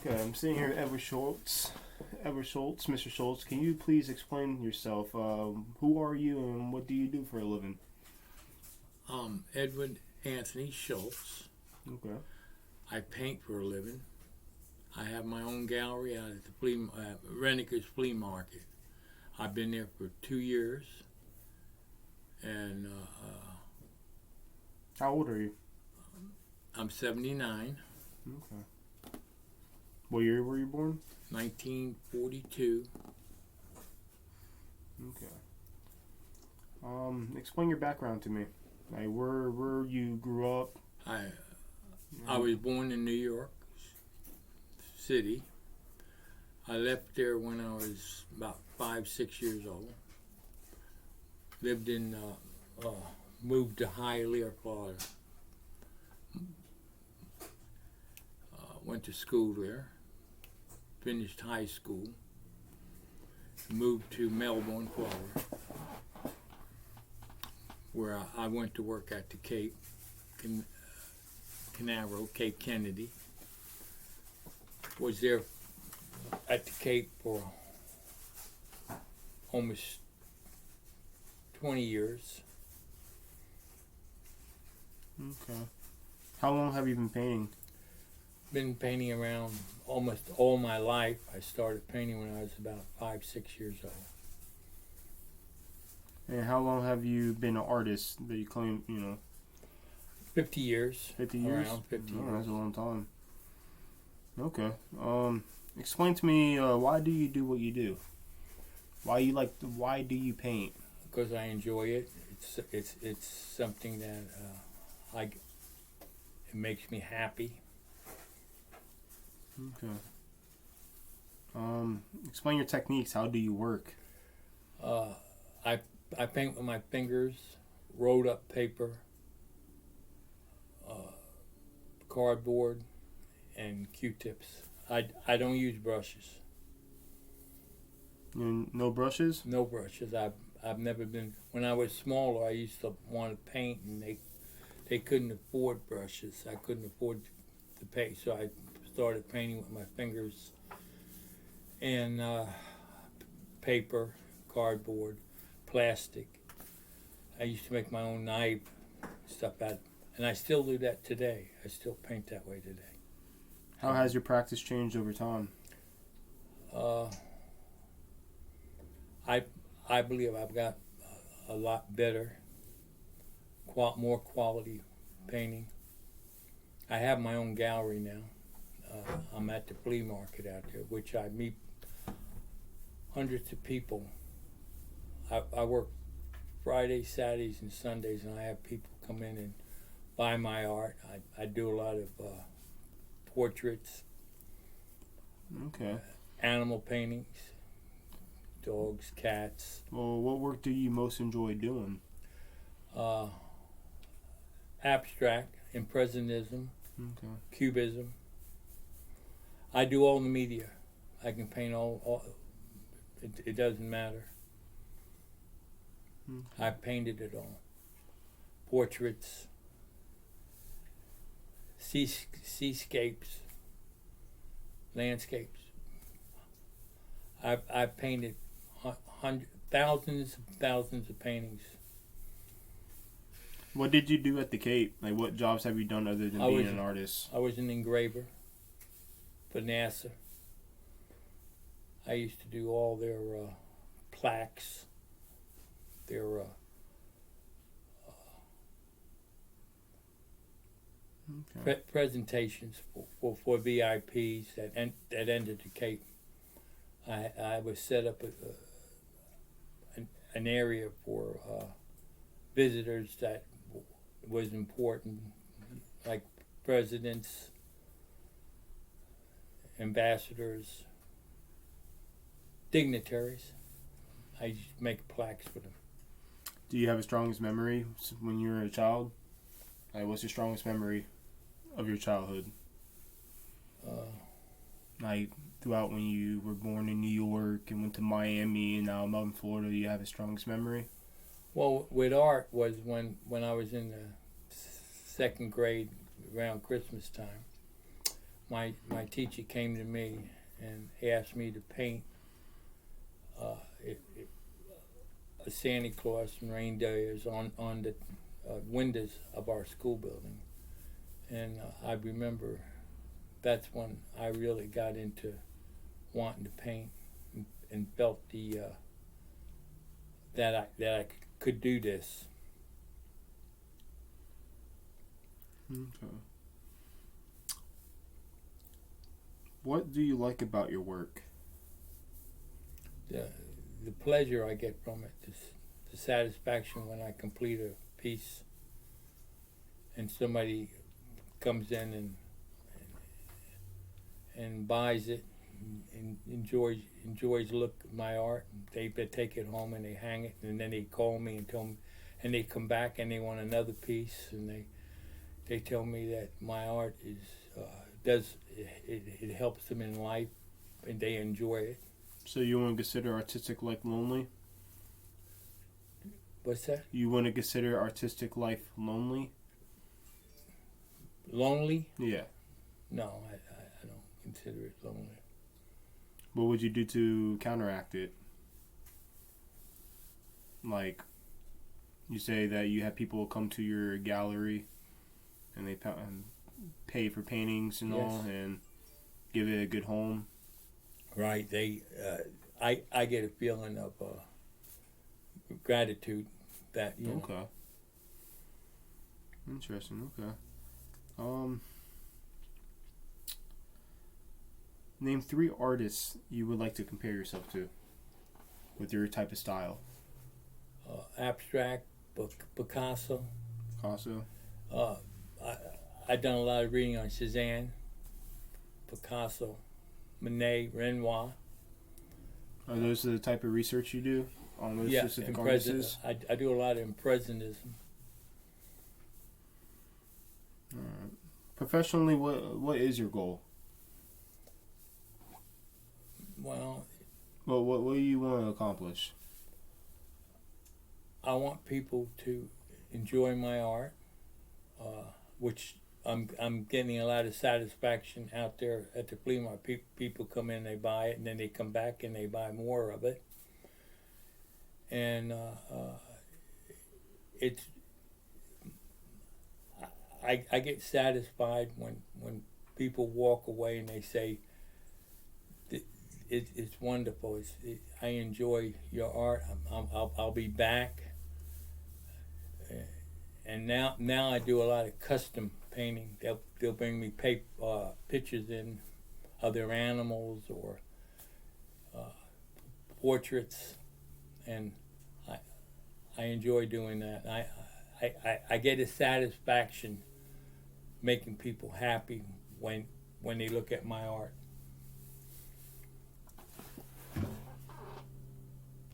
Okay, I'm sitting here with Edward Schultz. Edward Schultz, Mr. Schultz, can you please explain yourself? Who are you and what do you do for a living? Edward Anthony Schultz. Okay. I paint for a living. I have my own gallery out at the Renniker's Flea Market. I've been there for 2 years. And How old are you? I'm 79, Okay. What year were you born? 1942. Okay. Explain your background to me. Like where you grew up. I was born in New York City. I left there when I was about 5-6 years old. Lived in, moved to Hialeah, Florida. Went to school there. Finished high school. Moved to Melbourne, Florida, where I went to work at the Cape Canaveral, Cape Kennedy. Was there at the Cape for almost 20 years. Okay. How long have you been painting? Been painting around almost all my life. I started painting when I was about 5-6 years old. And how long have you been an artist that you claim, 50 years. 50 years? Around 50 Oh, years. that's a long time. Okay. Explain to me, why do you do what you do? Why do you paint? Because I enjoy it. It's something that it makes me happy. Okay. Explain your techniques. How do you work? I paint with my fingers, rolled up paper, cardboard, and Q-tips. I don't use brushes. No brushes? No brushes. I've never been. When I was smaller, I used to want to paint, and they couldn't afford brushes. I couldn't afford to pay, so I started painting with my fingers and paper, cardboard, plastic. I used to make my own knife, stuff out, and I still do that today. I still paint that way today. How has your practice changed over time? I believe I've got a lot better, more quality painting. I have my own gallery now. I'm at the flea market out there, which I meet hundreds of people. I work Fridays, Saturdays, and Sundays, and I have people come in and buy my art. I do a lot of portraits, Okay. Animal paintings, dogs, cats. Well, what work do you most enjoy doing? Abstract, impressionism, Okay. cubism. I do all the media. I can paint all it doesn't matter. Okay. I painted it all. Portraits, seascapes, landscapes. I've painted thousands of paintings. What did you do at the Cape? Like, what jobs have you done other than being an artist? I was an engraver for NASA. I used to do all their plaques, their Okay. presentations for VIPs that entered the Cape. I was set up an area for visitors that was important, like presidents, ambassadors, dignitaries. I used to make plaques for them. Do you have a strongest memory when you were a child? Like, what's your strongest memory of your childhood? Like, throughout when you were born in New York and went to Miami and now Melbourne, Florida, do you have a strongest memory? Well, with art was when I was in the second grade around Christmas time. my teacher came to me and he asked me to paint a Santa Claus and reindeers on the windows of our school building. And I remember that's when I really got into wanting to paint and felt that I could do this. Okay. What do you like about your work? The pleasure I get from it, the satisfaction when I complete a piece and somebody comes in and buys it and enjoys look at my art. They take it home and they hang it, and then they call me and tell me, and they come back and they want another piece, and they tell me that my art is it helps them in life and they enjoy it. So you want to consider artistic life lonely? What's that? You want to consider artistic life lonely? Lonely? Yeah. No, I don't consider it lonely. What would you do to counteract it? Like, you say that you have people come to your gallery and they pay for paintings and all, and give it a good home. Right. I get a feeling of gratitude that you know. Okay. Interesting. Okay. Name 3 artists you would like to compare yourself to with your type of style. Abstract, Picasso. Picasso. I've done a lot of reading on Cézanne, Picasso, Monet, Renoir. Are those the type of research you do on those specific artists? I do a lot of impressionism. Professionally, what is your goal? Well, what do you want to accomplish? I want people to enjoy my art, which I'm getting a lot of satisfaction out there at the flea market. People come in, they buy it, and then they come back and they buy more of it. And it's I get satisfied when people walk away and they say, it's wonderful. I enjoy your art. I'll be back. And now I do a lot of custom painting. They'll bring me pictures in of their animals or portraits, and I enjoy doing that. I get a satisfaction making people happy when they look at my art.